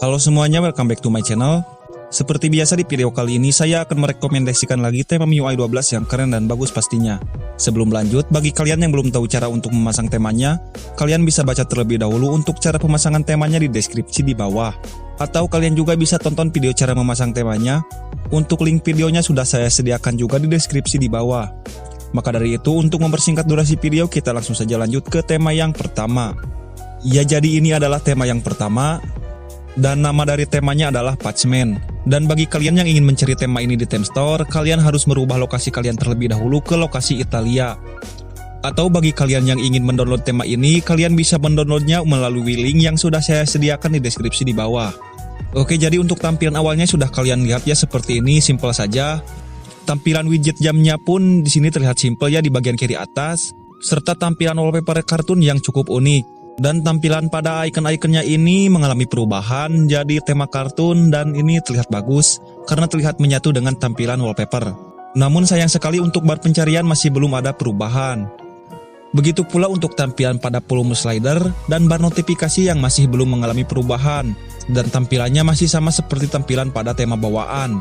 Halo semuanya, welcome back to my channel. Seperti biasa di video kali ini saya akan merekomendasikan lagi tema MIUI 12 yang keren dan bagus pastinya. Sebelum lanjut, bagi kalian yang belum tahu cara untuk memasang temanya, kalian bisa baca terlebih dahulu untuk cara pemasangan temanya di deskripsi di bawah. Atau kalian juga bisa tonton video cara memasang temanya. Untuk link videonya sudah saya sediakan juga di deskripsi di bawah. Maka dari itu, untuk mempersingkat durasi video, kita langsung saja lanjut ke tema yang pertama. Ya, jadi ini adalah tema yang pertama. Dan nama dari temanya adalah Patchman. Dan bagi kalian yang ingin mencari tema ini di Theme Store, kalian harus merubah lokasi kalian terlebih dahulu ke lokasi Italia. Atau bagi kalian yang ingin mendownload tema ini, kalian bisa mendownloadnya melalui link yang sudah saya sediakan di deskripsi di bawah. Oke, jadi untuk tampilan awalnya sudah kalian lihat ya, seperti ini, simple saja. Tampilan widget jamnya pun di sini terlihat simple ya di bagian kiri atas, serta tampilan wallpaper kartun yang cukup unik. Dan tampilan pada icon-iconnya ini mengalami perubahan jadi tema kartun, dan ini terlihat bagus karena terlihat menyatu dengan tampilan wallpaper. Namun sayang sekali untuk bar pencarian masih belum ada perubahan. Begitu pula untuk tampilan pada volume slider dan bar notifikasi yang masih belum mengalami perubahan, dan tampilannya masih sama seperti tampilan pada tema bawaan.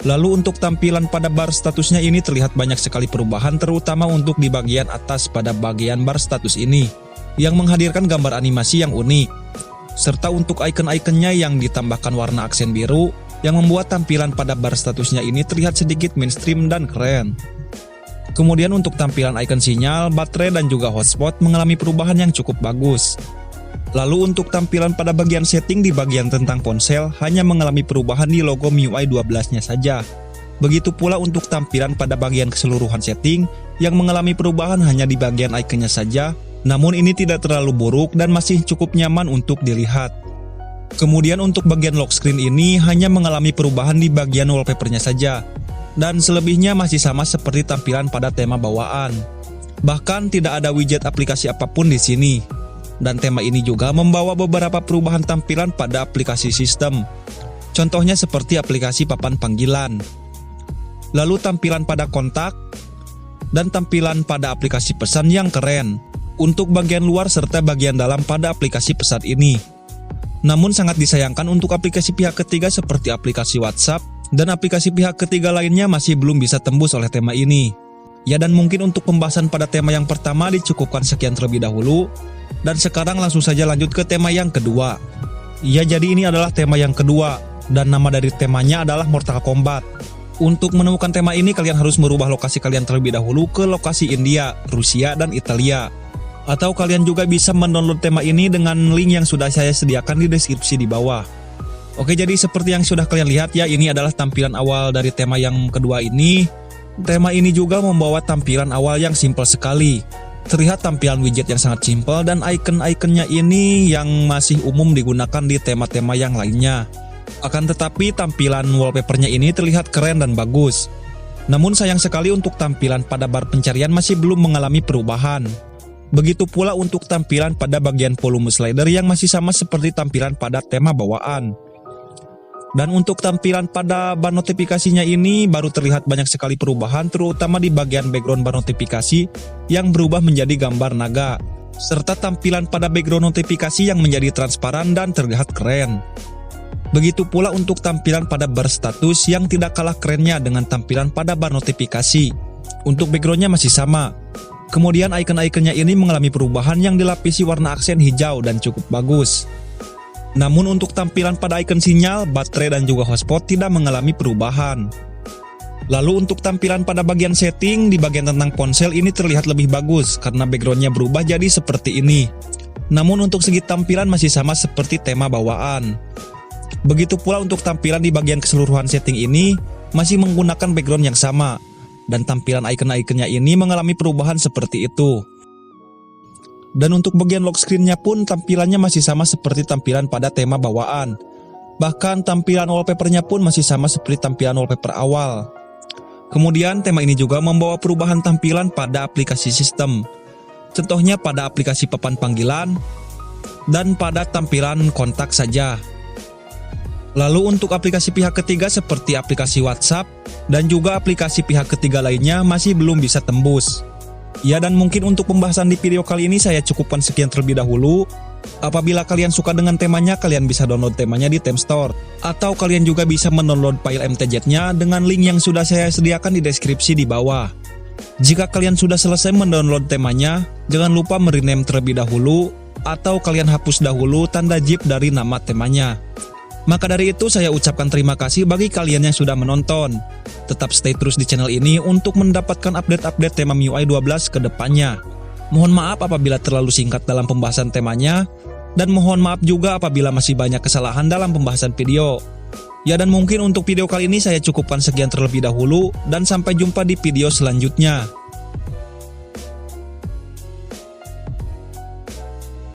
Lalu untuk tampilan pada bar statusnya ini terlihat banyak sekali perubahan, terutama untuk di bagian atas pada bagian bar status ini, yang menghadirkan gambar animasi yang unik, serta untuk icon-iconnya yang ditambahkan warna aksen biru, yang membuat tampilan pada bar statusnya ini terlihat sedikit mainstream dan keren. Kemudian untuk tampilan icon sinyal, baterai dan juga hotspot mengalami perubahan yang cukup bagus. Lalu untuk tampilan pada bagian setting di bagian tentang ponsel hanya mengalami perubahan di logo MIUI 12-nya saja. Begitu pula untuk tampilan pada bagian keseluruhan setting yang mengalami perubahan hanya di bagian iconnya saja. Namun ini tidak terlalu buruk dan masih cukup nyaman untuk dilihat. Kemudian untuk bagian lock screen ini hanya mengalami perubahan di bagian wallpapernya saja. Dan selebihnya masih sama seperti tampilan pada tema bawaan. Bahkan tidak ada widget aplikasi apapun di sini. Dan tema ini juga membawa beberapa perubahan tampilan pada aplikasi sistem. Contohnya seperti aplikasi papan panggilan. Lalu tampilan pada kontak dan tampilan pada aplikasi pesan yang keren untuk bagian luar serta bagian dalam pada aplikasi pesan ini. Namun sangat disayangkan untuk aplikasi pihak ketiga seperti aplikasi WhatsApp dan aplikasi pihak ketiga lainnya masih belum bisa tembus oleh tema ini. Ya, dan mungkin untuk pembahasan pada tema yang pertama dicukupkan sekian terlebih dahulu. Dan sekarang langsung saja lanjut ke tema yang kedua. Ya, jadi ini adalah tema yang kedua dan nama dari temanya adalah Mortal Kombat. Untuk menemukan tema ini kalian harus merubah lokasi kalian terlebih dahulu ke lokasi India, Rusia, dan Italia. Atau kalian juga bisa mendownload tema ini dengan link yang sudah saya sediakan di deskripsi di bawah. Oke, jadi seperti yang sudah kalian lihat ya, ini adalah tampilan awal dari tema yang kedua ini. Tema ini juga membawa tampilan awal yang simple sekali. Terlihat tampilan widget yang sangat simple dan icon-iconnya ini yang masih umum digunakan di tema-tema yang lainnya. Akan tetapi tampilan wallpapernya ini terlihat keren dan bagus. Namun sayang sekali untuk tampilan pada bar pencarian masih belum mengalami perubahan. Begitu pula untuk tampilan pada bagian volume slider yang masih sama seperti tampilan pada tema bawaan. Dan untuk tampilan pada bar notifikasinya ini baru terlihat banyak sekali perubahan, terutama di bagian background bar notifikasi yang berubah menjadi gambar naga, serta tampilan pada background notifikasi yang menjadi transparan dan terlihat keren. Begitu pula untuk tampilan pada bar status yang tidak kalah kerennya dengan tampilan pada bar notifikasi. Untuk backgroundnya masih sama. Kemudian icon-iconnya ini mengalami perubahan yang dilapisi warna aksen hijau dan cukup bagus. Namun untuk tampilan pada icon sinyal, baterai dan juga hotspot tidak mengalami perubahan. Lalu untuk tampilan pada bagian setting di bagian tentang ponsel ini terlihat lebih bagus karena backgroundnya berubah jadi seperti ini. Namun untuk segi tampilan masih sama seperti tema bawaan. Begitu pula untuk tampilan di bagian keseluruhan setting ini masih menggunakan background yang sama. Dan tampilan icon-iconnya ini mengalami perubahan seperti itu. Dan untuk bagian lock screen-nya pun tampilannya masih sama seperti tampilan pada tema bawaan. Bahkan tampilan wallpaper-nya pun masih sama seperti tampilan wallpaper awal. Kemudian tema ini juga membawa perubahan tampilan pada aplikasi sistem. Contohnya pada aplikasi papan panggilan dan pada tampilan kontak saja. Lalu untuk aplikasi pihak ketiga seperti aplikasi WhatsApp dan juga aplikasi pihak ketiga lainnya masih belum bisa tembus. Ya, dan mungkin untuk pembahasan di video kali ini saya cukupkan sekian terlebih dahulu. Apabila kalian suka dengan temanya, kalian bisa download temanya di Tem Store. Atau kalian juga bisa mendownload file MTZ-nya dengan link yang sudah saya sediakan di deskripsi di bawah. Jika kalian sudah selesai mendownload temanya, jangan lupa merename terlebih dahulu, atau kalian hapus dahulu tanda zip dari nama temanya. Maka dari itu saya ucapkan terima kasih bagi kalian yang sudah menonton. Tetap stay terus di channel ini untuk mendapatkan update-update tema MIUI 12 ke depannya. Mohon maaf apabila terlalu singkat dalam pembahasan temanya, dan mohon maaf juga apabila masih banyak kesalahan dalam pembahasan video. Ya, dan mungkin untuk video kali ini saya cukupkan sekian terlebih dahulu, dan sampai jumpa di video selanjutnya.